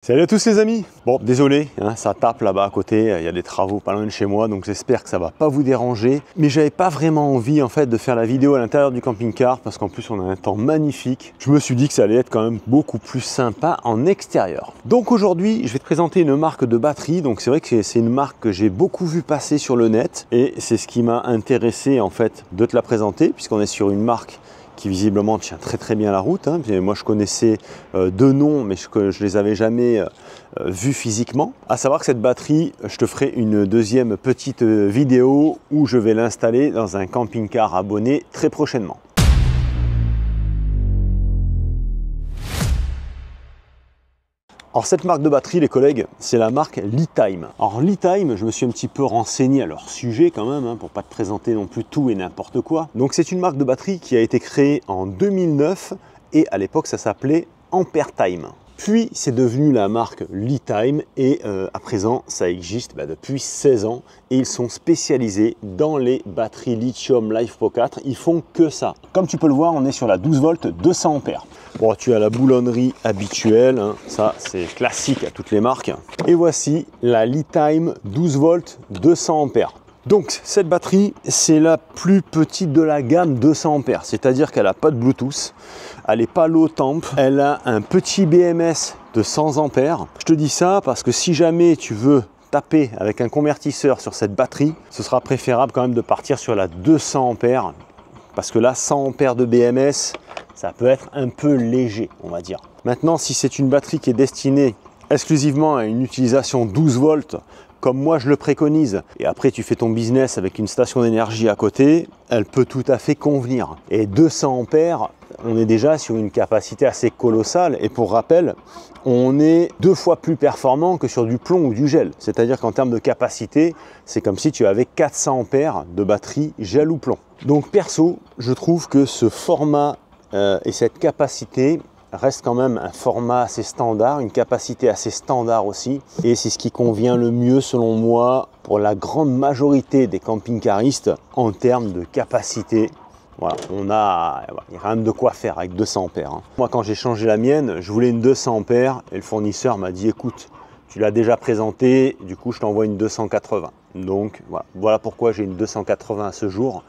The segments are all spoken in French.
Salut à tous les amis. Bon, désolé, hein, ça tape là-bas à côté, il y a des travaux pas loin de chez moi, donc j'espère que ça va pas vous déranger. Mais j'avais pas vraiment envie en fait de faire la vidéo à l'intérieur du camping-car parce qu'en plus on a un temps magnifique. Je me suis dit que ça allait être quand même beaucoup plus sympa en extérieur. Donc aujourd'hui, je vais te présenter une marque de batterie. Donc c'est vrai que c'est une marque que j'ai beaucoup vu passer sur le net et c'est ce qui m'a intéressé en fait de te la présenter puisqu'on est sur une marque qui visiblement tient très bien la route. Hein. Moi je connaissais deux noms mais je les avais jamais vus physiquement. À savoir que cette batterie, je te ferai une deuxième petite vidéo où je vais l'installer dans un camping-car abonné très prochainement. Alors cette marque de batterie, les collègues, c'est la marque Litime. Alors Litime, je me suis un petit peu renseigné à leur sujet quand même, hein, pour pas te présenter non plus tout et n'importe quoi. Donc c'est une marque de batterie qui a été créée en 2009 et à l'époque ça s'appelait Ampertime. Puis c'est devenu la marque Litime et à présent ça existe depuis 16 ans et ils sont spécialisés dans les batteries lithium LiFePO4. Ils font que ça. Comme tu peux le voir, on est sur la 12 volts 200 ampères. Bon, tu as la boulonnerie habituelle, hein, ça c'est classique à toutes les marques. Et voici la Litime 12 volts 200 ampères. Donc cette batterie, c'est la plus petite de la gamme 200 ampères, c'est-à-dire qu'elle n'a pas de Bluetooth, elle n'est pas low temp, elle a un petit BMS de 100 ampères. Je te dis ça parce que si jamais tu veux taper avec un convertisseur sur cette batterie, ce sera préférable quand même de partir sur la 200 ampères parce que là 100 ampères de BMS, ça peut être un peu léger, on va dire. Maintenant, si c'est une batterie qui est destinée exclusivement à une utilisation 12 volts, comme moi je le préconise, et après tu fais ton business avec une station d'énergie à côté, elle peut tout à fait convenir. Et 200 ampères, on est déjà sur une capacité assez colossale. Et pour rappel, on est 2 fois plus performant que sur du plomb ou du gel. C'est-à-dire qu'en termes de capacité, c'est comme si tu avais 400 ampères de batterie gel ou plomb. Donc perso, je trouve que ce format et cette capacité reste quand même un format assez standard, une capacité assez standard aussi, et c'est ce qui convient le mieux selon moi pour la grande majorité des camping-caristes en termes de capacité. Voilà, il y a quand même de quoi faire avec 200 ampères. Hein. Moi quand j'ai changé la mienne, je voulais une 200 ampères et le fournisseur m'a dit écoute, tu l'as déjà présenté, du coup je t'envoie une 280. Donc voilà pourquoi j'ai une 280 à ce jour.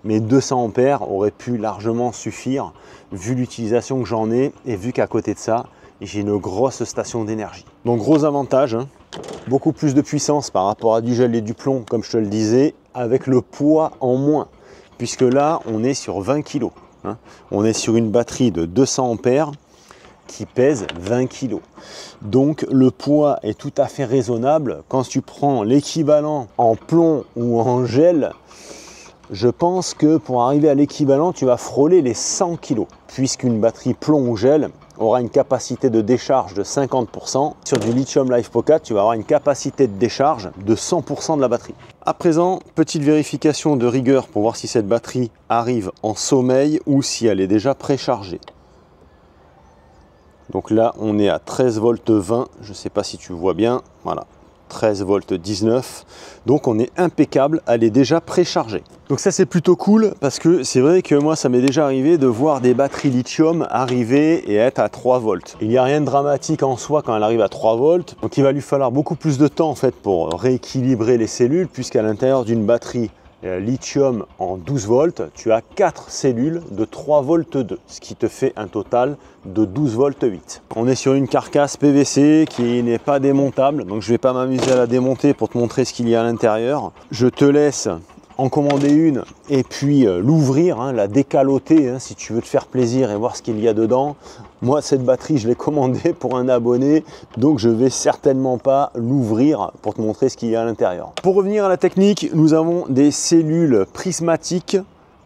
Mais 200 ampères auraient pu largement suffire vu l'utilisation que j'en ai et vu qu'à côté de ça, j'ai une grosse station d'énergie. Donc gros avantage, hein, beaucoup plus de puissance par rapport à du gel et du plomb, comme je te le disais, avec le poids en moins. Puisque là, on est sur 20 kg. Hein. On est sur une batterie de 200 ampères qui pèse 20 kg. Donc le poids est tout à fait raisonnable. Quand tu prends l'équivalent en plomb ou en gel, je pense que pour arriver à l'équivalent, tu vas frôler les 100 kg, puisqu'une batterie plomb ou gel aura une capacité de décharge de 50%. Sur du lithium LiFePO4, tu vas avoir une capacité de décharge de 100% de la batterie. À présent, petite vérification de rigueur pour voir si cette batterie arrive en sommeil ou si elle est déjà préchargée. Donc là, on est à 13 volts 20, je ne sais pas si tu vois bien, voilà. 13 volts 19, donc on est impeccable, elle est déjà préchargée. Donc ça c'est plutôt cool parce que c'est vrai que moi ça m'est déjà arrivé de voir des batteries lithium arriver et être à 3 volts. Il n'y a rien de dramatique en soi quand elle arrive à 3 volts, donc il va lui falloir beaucoup plus de temps en fait pour rééquilibrer les cellules puisqu'à l'intérieur d'une batterie lithium en 12 volts, tu as 4 cellules de 3 volts 2, ce qui te fait un total de 12 volts 8. On est sur une carcasse PVC qui n'est pas démontable, donc je ne vais pas m'amuser à la démonter pour te montrer ce qu'il y a à l'intérieur. Je te laisse en commander une et puis l'ouvrir, hein, la décaloter hein, si tu veux te faire plaisir et voir ce qu'il y a dedans. Moi cette batterie je l'ai commandée pour un abonné, donc je vais certainement pas l'ouvrir pour te montrer ce qu'il y a à l'intérieur. Pour revenir à la technique, nous avons des cellules prismatiques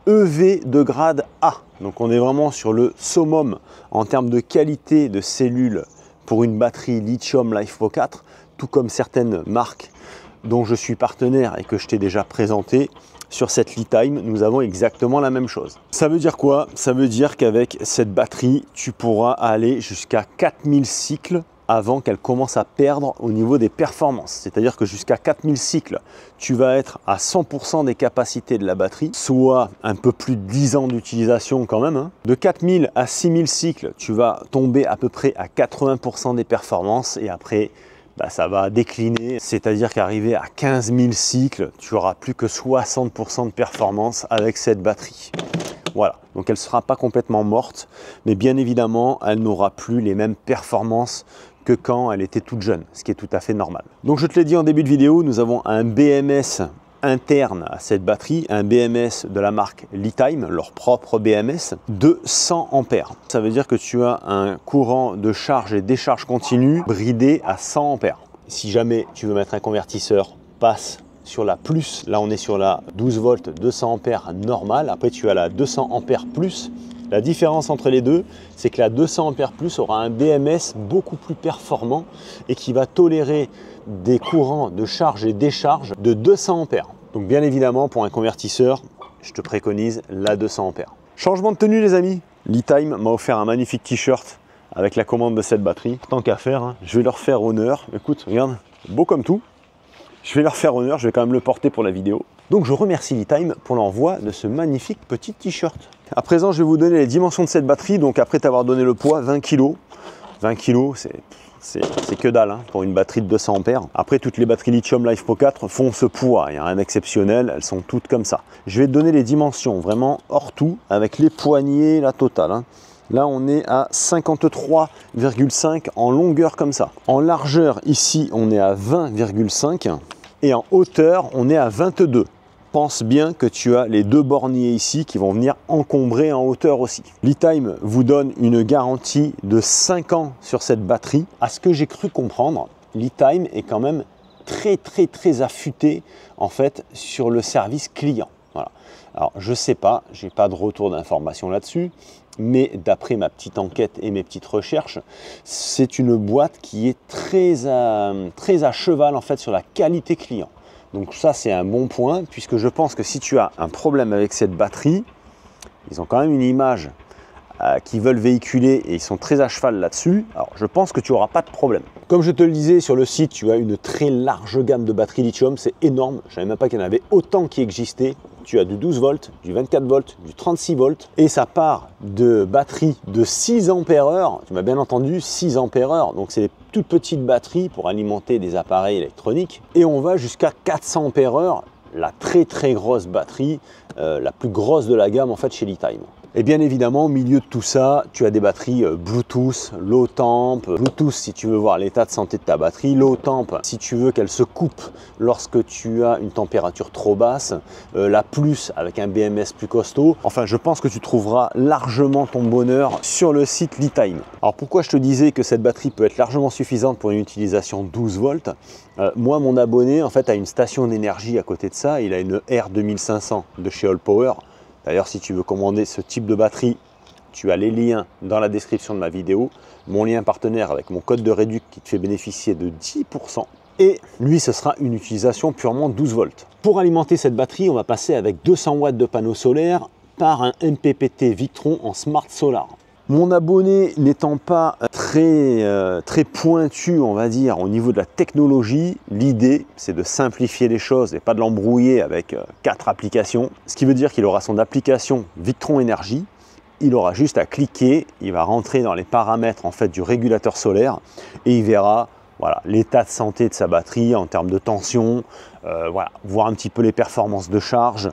EV de grade A. Donc on est vraiment sur le summum en termes de qualité de cellules pour une batterie lithium LiFePO4, tout comme certaines marques dont je suis partenaire et que je t'ai déjà présenté. Sur cette Litime, nous avons exactement la même chose. Ça veut dire quoi? Ça veut dire qu'avec cette batterie, tu pourras aller jusqu'à 4000 cycles avant qu'elle commence à perdre au niveau des performances. C'est-à-dire que jusqu'à 4000 cycles, tu vas être à 100% des capacités de la batterie, soit un peu plus de 10 ans d'utilisation quand même. De 4000 à 6000 cycles, tu vas tomber à peu près à 80% des performances et après, ça va décliner. C'est-à-dire qu'arrivé à 15 000 cycles, tu n'auras plus que 60% de performance avec cette batterie. Voilà, donc elle ne sera pas complètement morte, mais bien évidemment, elle n'aura plus les mêmes performances que quand elle était toute jeune, ce qui est tout à fait normal. Donc je te l'ai dit en début de vidéo, nous avons un BMS interne à cette batterie, un BMS de la marque Litime, leur propre BMS, de 100 ampères. Ça veut dire que tu as un courant de charge et décharge continue bridé à 100 ampères. Si jamais tu veux mettre un convertisseur, passe sur la plus, là on est sur la 12 volts 200 ampères normale, après tu as la 200 ampères plus. La différence entre les deux, c'est que la 200 ampères plus aura un BMS beaucoup plus performant et qui va tolérer des courants de charge et décharge de 200 ampères. Donc bien évidemment, pour un convertisseur, je te préconise la 200 ampères. Changement de tenue les amis, Litime m'a offert un magnifique t-shirt avec la commande de cette batterie. Tant qu'à faire, je vais leur faire honneur. Écoute, regarde, beau comme tout. Je vais leur faire honneur, je vais quand même le porter pour la vidéo. Donc je remercie Litime pour l'envoi de ce magnifique petit t-shirt. À présent, je vais vous donner les dimensions de cette batterie. Donc après t'avoir donné le poids, 20 kg. 20 kg, c'est que dalle pour une batterie de 200 ampères. Après, toutes les batteries lithium LiFePro 4 font ce poids. Il n'y a rien d'exceptionnel, elles sont toutes comme ça. Je vais te donner les dimensions vraiment hors tout, avec les poignées, la totale. Là, on est à 53,5 en longueur comme ça. En largeur, ici, on est à 20,5 et en hauteur, on est à 22. Pense bien que tu as les deux borniers ici qui vont venir encombrer en hauteur aussi. Litime vous donne une garantie de 5 ans sur cette batterie. À ce que j'ai cru comprendre, Litime est quand même très affûté en fait sur le service client. Voilà. Alors je sais pas, j'ai pas de retour d'information là-dessus, mais d'après ma petite enquête et mes petites recherches, c'est une boîte qui est très à cheval en fait sur la qualité client. Donc ça c'est un bon point, puisque je pense que si tu as un problème avec cette batterie, ils ont quand même une image qu'ils veulent véhiculer et ils sont très à cheval là-dessus. Alors je pense que tu n'auras pas de problème. Comme je te le disais sur le site, tu as une très large gamme de batteries lithium, c'est énorme. Je ne savais même pas qu'il y en avait autant qui existaient. Tu as du 12 volts, du 24 volts, du 36 volts et ça part de batteries de 6 ampères-heure. Tu m'as bien entendu, 6 ampères-heure. Donc c'est des toutes petites batteries pour alimenter des appareils électroniques et on va jusqu'à 400 ampères-heure, la très grosse batterie, la plus grosse de la gamme en fait chez Litime. Et bien évidemment, au milieu de tout ça, tu as des batteries Bluetooth, low temp, Bluetooth si tu veux voir l'état de santé de ta batterie, low temp si tu veux qu'elle se coupe lorsque tu as une température trop basse, la plus avec un BMS plus costaud. Enfin, je pense que tu trouveras largement ton bonheur sur le site Litime. Alors pourquoi je te disais que cette batterie peut être largement suffisante pour une utilisation 12 volts? Moi, mon abonné en fait a une station d'énergie à côté de ça, il a une R2500 de chez Allpower. D'ailleurs, si tu veux commander ce type de batterie, tu as les liens dans la description de ma vidéo. Mon lien partenaire avec mon code de réduc qui te fait bénéficier de 10%. Et lui, ce sera une utilisation purement 12 volts. Pour alimenter cette batterie, on va passer avec 200 watts de panneau solaire par un MPPT Victron en Smart Solar. Mon abonné n'étant pas très pointu, on va dire, au niveau de la technologie, l'idée, c'est de simplifier les choses et pas de l'embrouiller avec 4 applications. Ce qui veut dire qu'il aura son application Victron Énergie. Il aura juste à cliquer, il va rentrer dans les paramètres en fait, du régulateur solaire et il verra voilà, l'état de santé de sa batterie en termes de tension, voilà, voir un petit peu les performances de charge.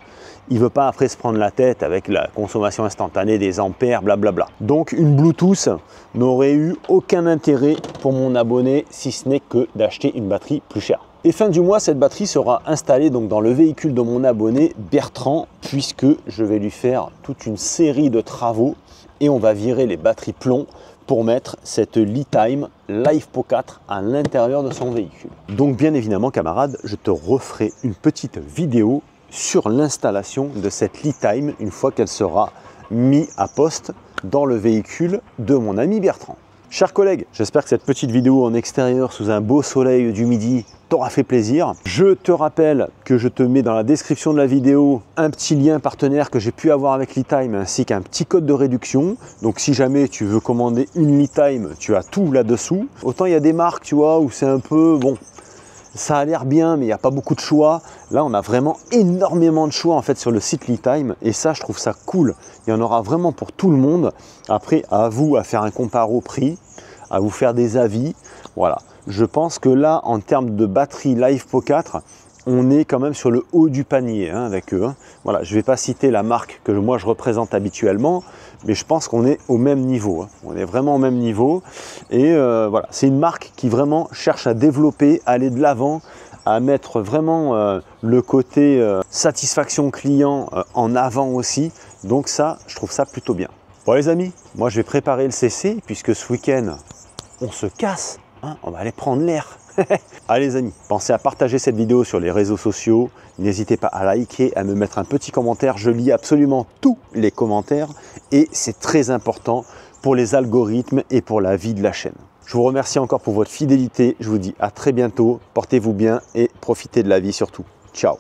Il ne veut pas après se prendre la tête avec la consommation instantanée des ampères, blablabla. Donc une Bluetooth n'aurait eu aucun intérêt pour mon abonné si ce n'est que d'acheter une batterie plus chère. Et fin du mois, cette batterie sera installée donc dans le véhicule de mon abonné Bertrand, puisque je vais lui faire toute une série de travaux et on va virer les batteries plomb pour mettre cette Litime LiFePro 4 à l'intérieur de son véhicule. Donc bien évidemment camarades, je te referai une petite vidéo sur l'installation de cette Litime une fois qu'elle sera mise à poste dans le véhicule de mon ami Bertrand. Chers collègues, j'espère que cette petite vidéo en extérieur sous un beau soleil du midi t'aura fait plaisir. Je te rappelle que je te mets dans la description de la vidéo un petit lien partenaire que j'ai pu avoir avec Litime ainsi qu'un petit code de réduction. Donc si jamais tu veux commander une Litime, tu as tout là-dessous. Autant il y a des marques, tu vois, où c'est un peu bon. Ça a l'air bien, mais il n'y a pas beaucoup de choix. Là, on a vraiment énormément de choix en fait sur le site Litime. Et ça, je trouve ça cool. Il y en aura vraiment pour tout le monde. Après, à vous à faire un comparo prix, à vous faire des avis. Voilà. Je pense que là, en termes de batterie LiFePO 4, on est quand même sur le haut du panier hein, avec eux. Hein. Voilà, je ne vais pas citer la marque que moi je représente habituellement, mais je pense qu'on est au même niveau. Hein. On est vraiment au même niveau. Et voilà, c'est une marque qui vraiment cherche à développer, à aller de l'avant, à mettre vraiment le côté satisfaction client en avant aussi. Donc ça, je trouve ça plutôt bien. Bon les amis, moi je vais préparer le CC puisque ce week-end, on se casse. Hein, on va aller prendre l'air. Allez les amis, pensez à partager cette vidéo sur les réseaux sociaux. N'hésitez pas à liker, à me mettre un petit commentaire. Je lis absolument tous les commentaires et c'est très important pour les algorithmes et pour la vie de la chaîne. Je vous remercie encore pour votre fidélité. Je vous dis à très bientôt. Portez-vous bien et profitez de la vie surtout. Ciao.